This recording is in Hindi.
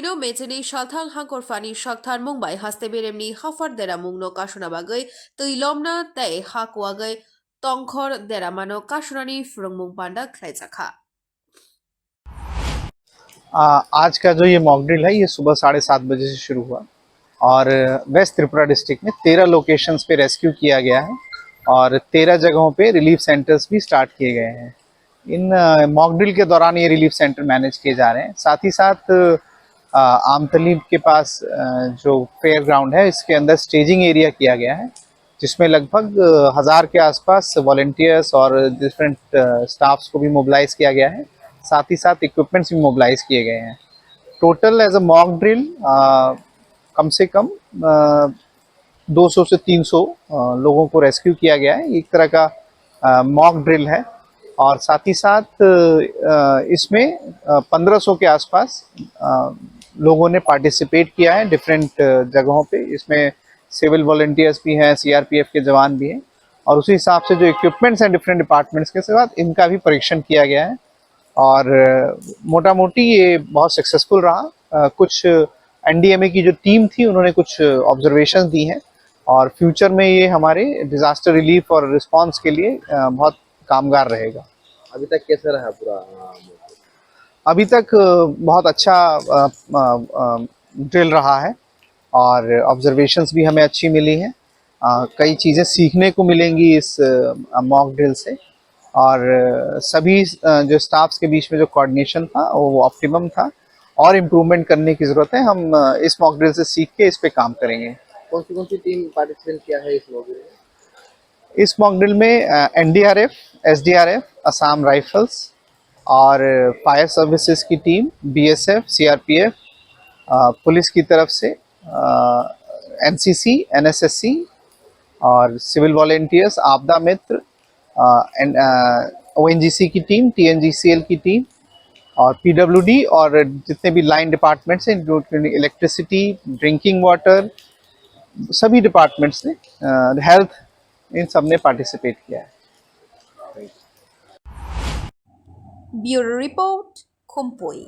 Poino Meteni Shalthang Hankor Fani Shakthar Mumbai Haste Beremni Hafar Dera Mungno Kashuna Bagai Tuilomna Tay Hakwagai Tongkhor Deramano Kashunani Frungmung Panda Kleizakha। आज का जो ये मॉक ड्रिल है ये सुबह 7:30 बजे से शुरू हुआ और वेस्ट त्रिपुरा डिस्ट्रिक्ट में 13 लोकेशंस पे रेस्क्यू किया गया है और 13 जगहों पे रिलीफ सेंटर्स भी स्टार्ट किए गए हैं। इन मॉक ड्रिल के दौरान ये रिलीफ सेंटर मैनेज किए जा रहे हैं। साथ ही साथ आमतली के पास जो फेयर ग्राउंड है इसके अंदर स्टेजिंग एरिया किया गया है जिसमें लगभग 1000 के आसपास वॉलंटियर्स और डिफरेंट स्टाफ्स को भी मोबिलाइज किया गया है। साथ ही साथ इक्विपमेंट्स भी मोबिलाइज किए गए हैं। Total as a mock drill कम से कम 200 से 300 लोगों को रेस्क्यू किया गया है। एक तरह का मॉक ड्रिल है और साथ ही साथ इसमें 1500 के आसपास लोगों ने पार्टिसिपेट किया है डिफरेंट जगहों पे। इसमें सिविल वॉलंटियर्स भी हैं, सीआरपीएफ के जवान भी हैं और उसी हिसाब से जो इक्विपमेंट्स हैं डिफरेंट डिपार्टमेंट्स के साथ इनका भी परीक्षण किया गया है और मोटा मोटी ये बहुत सक्सेसफुल रहा। कुछ एनडीएमए की जो टीम थी उन्होंने कुछ ऑब्जर्वेशन दी हैं और फ्यूचर में ये हमारे डिजास्टर रिलीफ और रिस्पांस के लिए बहुत कामगार रहेगा। अभी तक कैसा रहा पूरा? अभी तक बहुत अच्छा ड्रिल रहा है और ऑब्जर्वेशंस भी हमें अच्छी मिली हैं। कई चीज़ें सीखने को मिलेंगी इस मॉक ड्रिल से और सभी जो स्टाफ्स के बीच में जो कोऑर्डिनेशन था वो ऑप्टिमम था और इम्प्रूवमेंट करने की ज़रूरत है। हम इस मॉक ड्रिल से सीख के इस पे काम करेंगे। कौन सी टीम पार्टिसिपेट किया है इस मॉक ड्रिल में? इस मॉक ड्रिल में एनडीआरएफ, एसडीआरएफ, असम राइफल्स और फायर सर्विसेज की टीम, बीएसएफ, सीआरपीएफ, पुलिस की तरफ से एनसीसी, एनएसएससी और सिविल वॉलेंटियर्स, आपदा मित्र, ओएनजीसी की टीम, टीएनजीसीएल की टीम और पीडब्ल्यूडी और जितने भी लाइन डिपार्टमेंट्स हैं जो इलेक्ट्रिसिटी, ड्रिंकिंग वाटर, सभी डिपार्टमेंट्स ने, हेल्थ, इन सब ने पार्टिसिपेट किया है। Bureau Report, Kumpui।